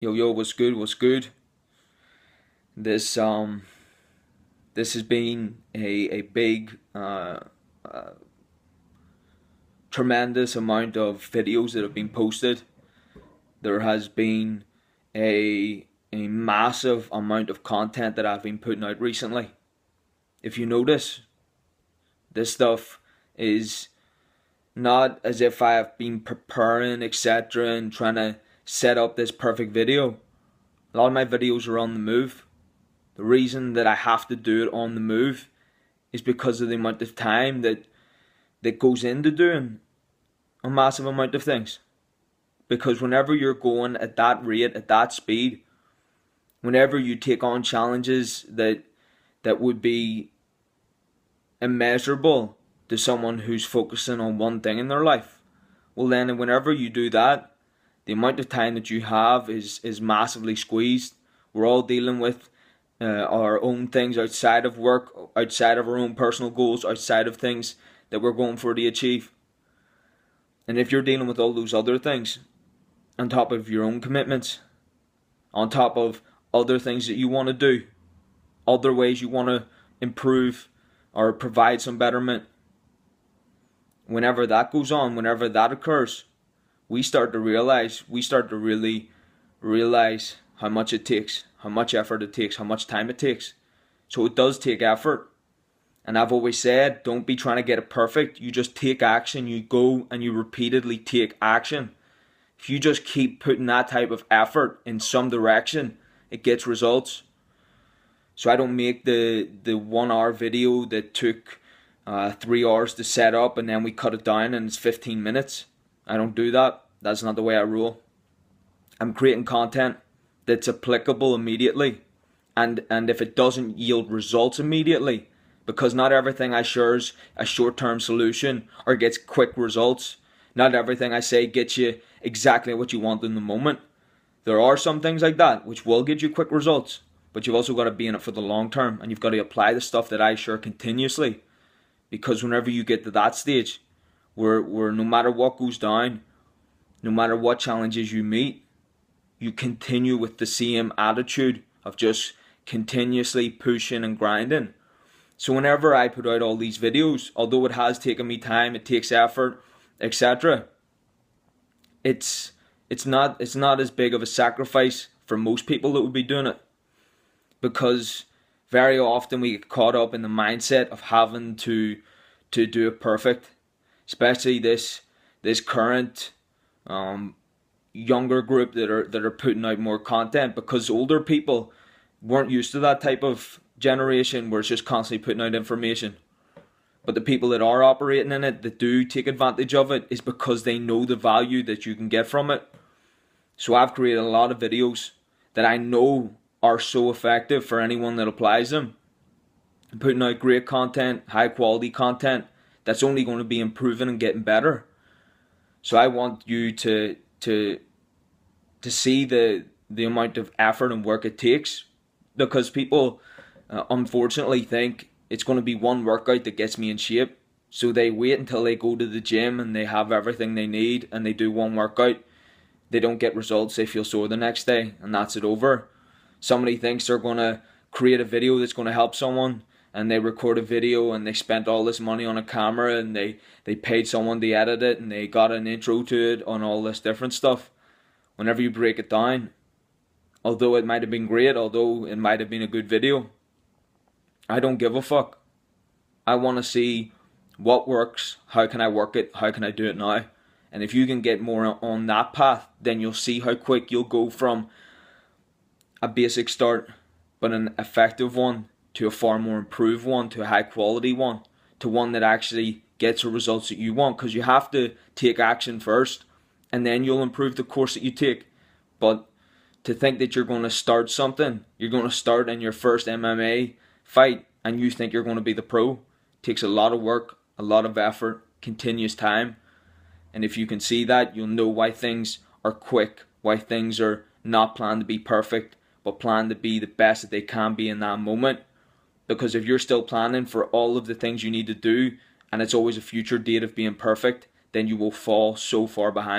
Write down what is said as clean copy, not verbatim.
Yo, what's good? What's good? This this has been a big tremendous amount of videos that have been posted. There has been a massive amount of content that I've been putting out recently. If you notice, this stuff is not as if I have been preparing, etc., and trying to set up this perfect video. A lot of my videos are on the move. The reason that I have to do it on the move is because of the amount of time that goes into doing a massive amount of things. Because whenever you're going at that rate, at that speed, whenever you take on challenges that would be immeasurable to someone who's focusing on one thing in their life, well then whenever you do that, the amount of time that you have is massively squeezed. We're all dealing with our own things outside of work, outside of our own personal goals, outside of things that we're going for to achieve. And if you're dealing with all those other things, on top of your own commitments, on top of other things that you want to do, other ways you want to improve or provide some betterment, whenever that goes on, whenever that occurs, we start to really realize how much it takes, how much effort it takes, how much time it takes. So it does take effort. And I've always said, don't be trying to get it perfect. You just take action. You go and you repeatedly take action. If you just keep putting that type of effort in some direction, it gets results. So I don't make the 1 hour video that took 3 hours to set up and then we cut it down and it's 15 minutes. I don't do that. That's not the way I rule. I'm creating content that's applicable immediately, and if it doesn't yield results immediately, because not everything I share is a short-term solution or gets quick results. Not everything I say gets you exactly what you want in the moment. There are some things like that which will get you quick results, but you've also got to be in it for the long term, and you've got to apply the stuff that I share continuously, because whenever you get to that stage where no matter what goes down, no matter what challenges you meet, you continue with the same attitude of just continuously pushing and grinding. So whenever I put out all these videos, although it has taken me time, it takes effort, etc., it's not as big of a sacrifice for most people that would be doing it, because very often we get caught up in the mindset of having to do it perfect, especially this current younger group that are putting out more content, because older people weren't used to that type of generation where it's just constantly putting out information. But the people that are operating in it, that do take advantage of it, is because they know the value that you can get from it. So I've created a lot of videos that I know are so effective for anyone that applies them. I'm putting out great content, high quality content that's only going to be improving and getting better. So I want you to see the amount of effort and work it takes, because people unfortunately think it's going to be one workout that gets me in shape. So they wait until they go to the gym and they have everything they need and they do one workout. They don't get results, they feel sore the next day, and that's it over. Somebody thinks they're going to create a video that's going to help someone, and they record a video and they spent all this money on a camera and they paid someone to edit it and they got an intro to it on all this different stuff. Whenever you break it down, although it might have been great, although it might have been a good video, I don't give a fuck. I want to see what works, how can I work it, how can I do it now. And if you can get more on that path, then you'll see how quick you'll go from a basic start, but an effective one, to a far more improved one, to a high quality one, to one that actually gets the results that you want. Because you have to take action first, and then you'll improve the course that you take. But to think that you're going to start something, you're going to start in your first MMA fight, and you think you're going to be the pro, takes a lot of work, a lot of effort, continuous time. And if you can see that, you'll know why things are quick, why things are not planned to be perfect, but planned to be the best that they can be in that moment. Because if you're still planning for all of the things you need to do, and it's always a future date of being perfect, then you will fall so far behind.